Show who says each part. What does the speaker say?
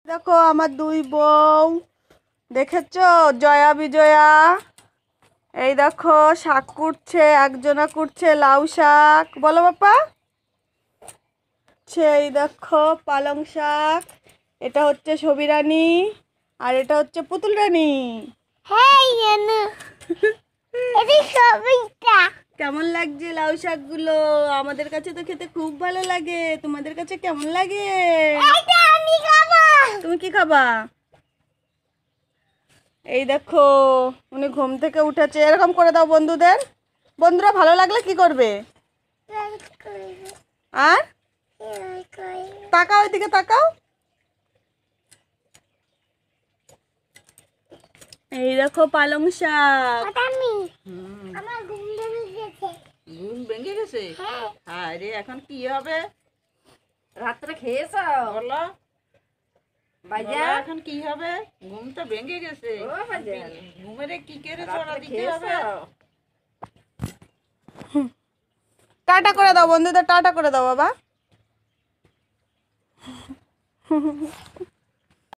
Speaker 1: দেখো আমার দুই বউ, দেখেছো? জয়া বিজয়া। এই দেখো শাক কুটছে, একজনা কুটছে লাউ শাক। বলো বাপ্পা। এই দেখো পালং শাক। এটা হচ্ছে সবিরানী, আর এটা হচ্ছে পুতুল রানী। কেমন লাগছে লাউ শাকগুলো? আমাদের কাছে তো খেতে খুব ভালো লাগে, তোমাদের কাছে কেমন লাগে? তুমি কি খাবা? এই দেখো উনি ঘুম থেকে উঠেছে। এরকম করে দাও বন্ধুদের। বন্ধুরা ভালো লাগলে কি করবে? আর তাকাও, এদিকে তাকাও। এই দেখো পালং শাক।
Speaker 2: ঘুম ভেঙে গেছে? হ্যাঁ রে, এখন কি হবে? রাত্রে খেয়েছ? বলো এখন কি হবে? ঘুম তো ভেঙে গেছে। ঘুমের কি করে চড়া দিতে হবে?
Speaker 1: টাটা করে দাও বন্ধুদের, টাটা করে দাও বাবা।